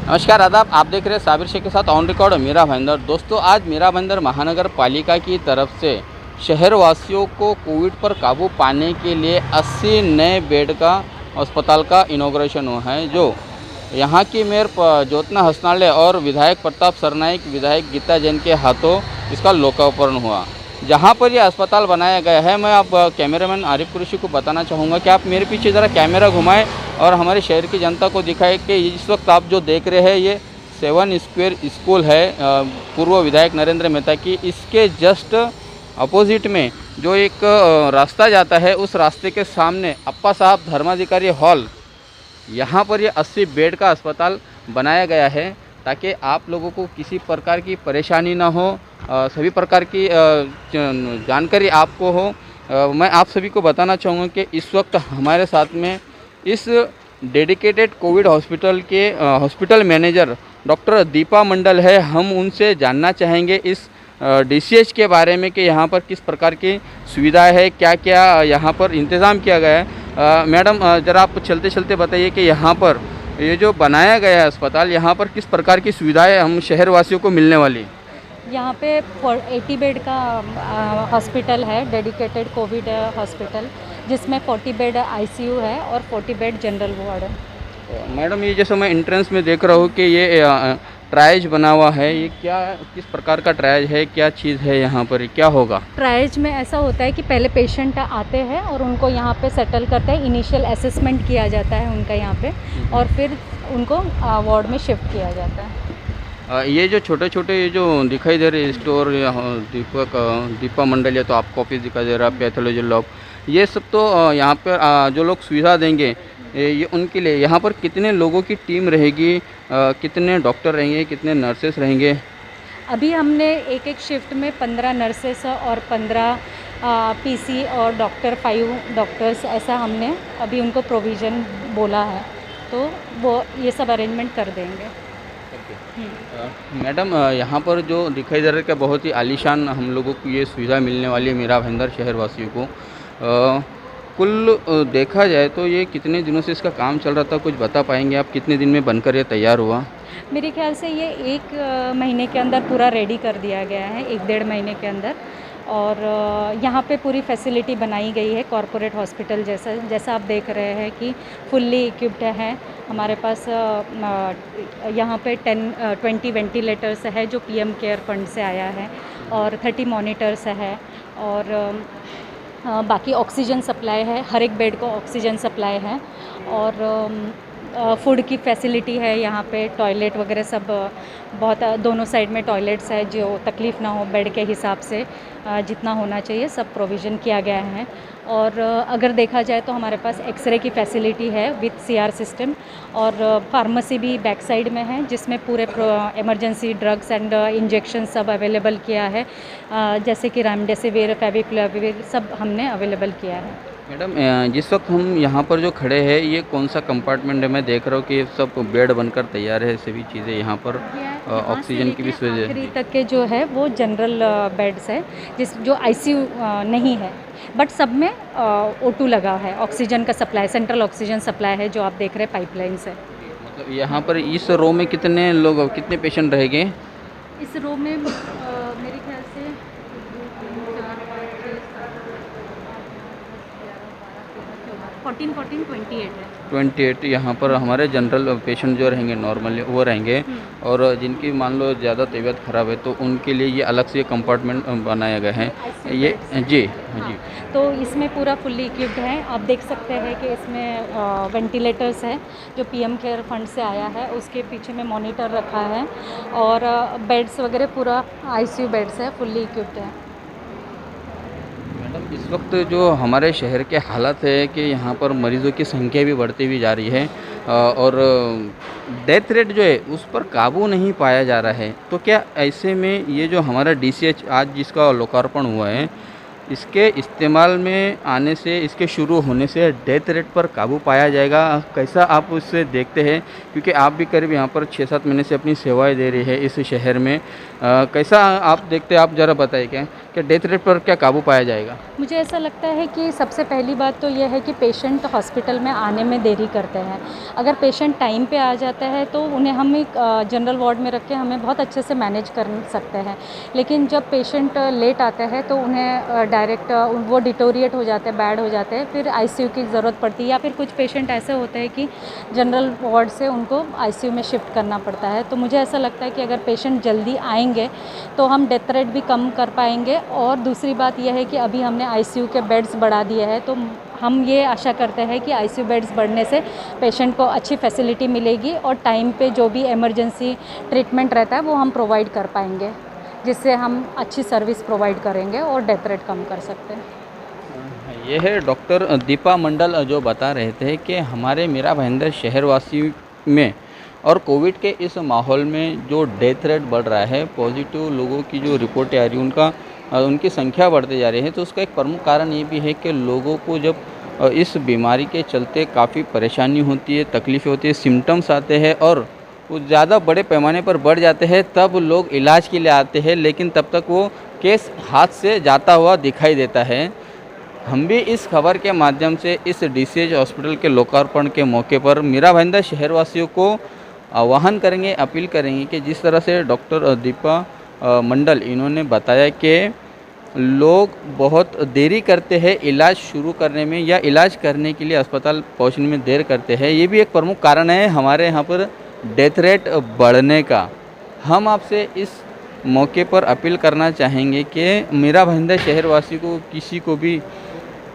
नमस्कार आदाब, आप देख रहे हैं साबिर शेख के साथ ऑन रिकॉर्ड मीरा भाईंदर। दोस्तों, आज मीरा भाईंदर महानगर पालिका की तरफ से शहरवासियों को कोविड पर काबू पाने के लिए 80 नए बेड का अस्पताल का इनॉग्रेशन हुआ है, जो यहाँ की मेयर ज्योत्ना हसनाळे और विधायक प्रताप सरनाईक, विधायक गीता जैन के हाथों इसका लोकार्पण हुआ। जहाँ पर यह अस्पताल बनाया गया है, मैं आप कैमरामैन आरिफ कुरैशी को बताना चाहूँगा कि आप मेरे पीछे ज़रा कैमरा घुमाएं और हमारे शहर की जनता को दिखाएं कि इस वक्त आप जो देख रहे हैं ये 7 स्क्वायर स्कूल है पूर्व विधायक नरेंद्र मेहता की। इसके जस्ट अपोजिट में जो एक रास्ता जाता है, उस रास्ते के सामने अप्पा साहब धर्माधिकारी हॉल, यहाँ पर ये 80 बेड का अस्पताल बनाया गया है ताकि आप लोगों को किसी प्रकार की परेशानी ना हो, सभी प्रकार की जानकारी आपको हो। मैं आप सभी को बताना चाहूँगा कि इस वक्त हमारे साथ में इस डेडिकेटेड कोविड हॉस्पिटल के हॉस्पिटल मैनेजर डॉक्टर दीपा मंडल है। हम उनसे जानना चाहेंगे इस डीसीएच के बारे में कि यहाँ पर किस प्रकार की सुविधाएं है, क्या क्या यहाँ पर इंतज़ाम किया गया है। मैडम, ज़रा आप चलते चलते बताइए कि यहाँ पर ये जो बनाया गया है अस्पताल, यहाँ पर किस प्रकार की सुविधाएं हम शहरवासियों को मिलने वाली। यहाँ पे 80 बेड का हॉस्पिटल है, डेडिकेटेड कोविड हॉस्पिटल, जिसमें 40 बेड आईसीयू है और 40 बेड जनरल वार्ड है। मैडम, ये जैसे मैं एंट्रेंस में देख रहा हूँ कि ये ट्रायज बना हुआ है, ये क्या किस प्रकार का ट्रायज है, क्या चीज़ है यहाँ पर, क्या होगा? ट्रायज में ऐसा होता है कि पहले पेशेंट आते हैं और उनको यहाँ पे सेटल करते हैं, इनिशियल असेसमेंट किया जाता है उनका यहाँ पे, और फिर उनको वार्ड में शिफ्ट किया जाता है। ये जो छोटे छोटे ये जो दिखाई दे रहे स्टोर, दीपा मंडल, या तो आपको ऑफिस दिखाई दे रहा है, पैथोलॉजी लॉब, ये सब तो यहाँ पर जो लोग सुविधा देंगे ये उनके लिए। यहाँ पर कितने लोगों की टीम रहेगी, कितने डॉक्टर रहेंगे, कितने नर्सेस रहेंगे? अभी हमने एक एक शिफ्ट में 15 नर्सेस और 15 पीसी और डॉक्टर, 5 डॉक्टर्स, ऐसा हमने अभी उनको प्रोविज़न बोला है, तो वो ये सब अरेंजमेंट कर देंगे। मैडम, यहाँ पर जो दिखाई दे रहा है कि बहुत ही आलीशान हम लोगों को ये सुविधा मिलने वाली है मीरा भाईंदर शहरवासियों को। कुल देखा जाए तो ये कितने दिनों से इसका काम चल रहा था, कुछ बता पाएंगे आप? कितने दिन में बनकर ये तैयार हुआ? मेरे ख्याल से ये 1 महीने के अंदर पूरा रेडी कर दिया गया है, 1-1.5 महीने के अंदर। और यहाँ पे पूरी फैसिलिटी बनाई गई है कॉरपोरेट हॉस्पिटल जैसा, जैसा आप देख रहे हैं कि फुल्ली इक्विप्ड है। हमारे पास यहाँ पे 20 वेंटिलेटर्स है जो पीएम केयर फंड से आया है, और 30 मॉनिटर्स है, और बाकी ऑक्सीजन सप्लाई है, हर एक बेड को ऑक्सीजन सप्लाई है, और फूड की फैसिलिटी है यहाँ पे, टॉयलेट वगैरह सब बहुत, दोनों साइड में टॉयलेट्स है, जो तकलीफ़ ना हो बेड के हिसाब से जितना होना चाहिए सब प्रोविज़न किया गया है। और अगर देखा जाए तो हमारे पास एक्सरे की फैसिलिटी है विथ सीआर सिस्टम, और फार्मेसी भी बैक साइड में है, जिसमें पूरे इमरजेंसी ड्रग्स एंड इंजेक्शन सब अवेलेबल किया है, जैसे कि रेमडेसिविर, फेविपिराविर सब हमने अवेलेबल किया है। मैडम, जिस वक्त हम यहाँ पर जो खड़े हैं, ये कौन सा कंपार्टमेंट है? मैं देख रहा हूँ कि सब बेड बनकर तैयार है, सभी चीज़ें यहाँ पर ऑक्सीजन की भी सुविधा। आखिरी तक के जो है वो जनरल बेड्स है, जो आईसीयू नहीं है, बट सब में O2 लगा है, ऑक्सीजन का सप्लाई, सेंट्रल ऑक्सीजन सप्लाई है, जो आप देख रहे हैं पाइपलाइन से। मतलब यहाँ पर इस रो में कितने लोग, कितने पेशेंट रहेंगे? इस रो में मेरे ख्याल से 14 28 है। 28 यहाँ पर हमारे जनरल पेशेंट जो रहेंगे, नॉर्मली वो रहेंगे, और जिनकी मान लो ज़्यादा तबीयत ख़राब है तो उनके लिए ये अलग से कंपार्टमेंट बनाया गया है ये। जी जी। तो इसमें पूरा फुल्ली इक्विप्ड है, आप देख सकते हैं कि इसमें वेंटिलेटर्स है जो पीएम केयर फंड से आया है, उसके पीछे में मॉनिटर रखा है, और बेड्स वगैरह पूरा आईसीयू बेड्स है, फुल्ली इक्विप्ड है। मैडम, इस वक्त जो हमारे शहर के हालात है कि यहाँ पर मरीज़ों की संख्या भी बढ़ती हुई जा रही है, और डेथ रेट जो है उस पर काबू नहीं पाया जा रहा है, तो क्या ऐसे में ये जो हमारा डीसीएच आज जिसका लोकार्पण हुआ है, इसके इस्तेमाल में आने से, इसके शुरू होने से डेथ रेट पर काबू पाया जाएगा। कैसा आप उससे देखते हैं, क्योंकि आप भी करीब यहाँ पर 6-7 महीने से अपनी सेवाएं दे रही है इस शहर में। कैसा आप देखते हैं, आप ज़रा बताइए क्या डेथ रेट पर क्या काबू पाया जाएगा? मुझे ऐसा लगता है कि सबसे पहली बात तो यह है कि पेशेंट हॉस्पिटल में आने में देरी करते हैं। अगर पेशेंट टाइम पे आ जाता है तो उन्हें हम एक जनरल वार्ड में रख के हमें बहुत अच्छे से मैनेज कर सकते हैं। लेकिन जब पेशेंट लेट आता है तो उन्हें डायरेक्ट वो डिटोरिएट हो जाते हैं, बैड हो जाते हैं, फिर आईसीयू की ज़रूरत पड़ती है, या फिर कुछ पेशेंट ऐसे होते हैं कि जनरल वार्ड से उनको आईसीयू में शिफ्ट करना पड़ता है। तो मुझे ऐसा लगता है कि अगर पेशेंट जल्दी आएंगे तो हम डेथ रेट भी कम कर पाएंगे। और दूसरी बात यह है कि अभी हमने आईसीयू के बेड्स बढ़ा दिए हैं, तो हम ये आशा करते हैं कि आईसीयू बेड्स बढ़ने से पेशेंट को अच्छी फैसिलिटी मिलेगी और टाइम पे जो भी इमरजेंसी ट्रीटमेंट रहता है वो हम प्रोवाइड कर पाएंगे, जिससे हम अच्छी सर्विस प्रोवाइड करेंगे और डेथ रेट कम कर सकते हैं। ये है डॉक्टर दीपा मंडल जो बता रहे थे कि हमारे मीरा भाईंदर शहरवासी में और कोविड के इस माहौल में जो डेथ रेट बढ़ रहा है, पॉजिटिव लोगों की जो रिपोर्टें आ रही हैं उनकी संख्या बढ़ते जा रही है, तो उसका एक प्रमुख कारण ये भी है कि लोगों को जब इस बीमारी के चलते काफ़ी परेशानी होती है, तकलीफ़ें होती है, सिम्टम्स आते हैं और वो ज़्यादा बड़े पैमाने पर बढ़ जाते हैं, तब लोग इलाज के लिए आते हैं, लेकिन तब तक वो केस हाथ से जाता हुआ दिखाई देता है। हम भी इस खबर के माध्यम से इस डीसीएच हॉस्पिटल के लोकार्पण के मौके पर मीरा भाईंदर शहरवासियों को आह्वान करेंगे, अपील करेंगे कि जिस तरह से डॉक्टर दीपा मंडल इन्होंने बताया कि लोग बहुत देरी करते हैं इलाज शुरू करने में या इलाज करने के लिए अस्पताल पहुंचने में देर करते हैं। ये भी एक प्रमुख कारण है हमारे यहाँ पर डेथ रेट बढ़ने का। हम आपसे इस मौके पर अपील करना चाहेंगे कि मीरा भाईंदर शहरवासी को किसी को भी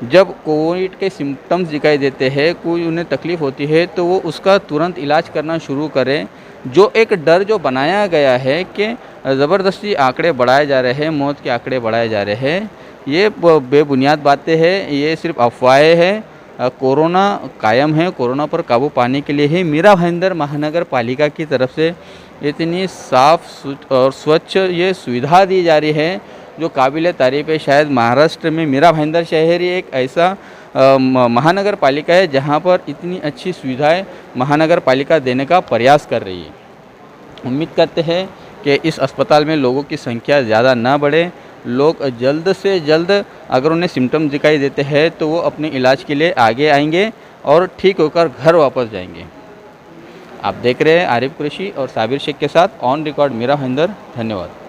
जब कोविड के सिम्टम्स दिखाई देते हैं, कोई उन्हें तकलीफ़ होती है, तो वो उसका तुरंत इलाज करना शुरू करें। जो एक डर जो बनाया गया है कि ज़बरदस्ती आंकड़े बढ़ाए जा रहे हैं, मौत के आंकड़े बढ़ाए जा रहे हैं, ये बेबुनियाद बातें हैं, ये सिर्फ अफवाहें हैं। कोरोना कायम है, कोरोना पर काबू पाने के लिए ही मीरा भाईंदर महानगर पालिका की तरफ से इतनी साफ और स्वच्छ ये सुविधा दी जा रही है जो काबिल तारीफ़ है। शायद महाराष्ट्र में मीरा भाईंदर शहर ही एक ऐसा महानगर पालिका है जहां पर इतनी अच्छी सुविधाएं महानगर पालिका देने का प्रयास कर रही है। उम्मीद करते हैं कि इस अस्पताल में लोगों की संख्या ज़्यादा ना बढ़े, लोग जल्द से जल्द अगर उन्हें सिम्टम्स दिखाई देते हैं तो वो अपने इलाज के लिए आगे आएंगे और ठीक होकर घर वापस जाएंगे। आप देख रहे हैं आरिफ कुरैशी और साबिर शेख के साथ ऑन रिकॉर्ड मीरा भाईंदर। धन्यवाद।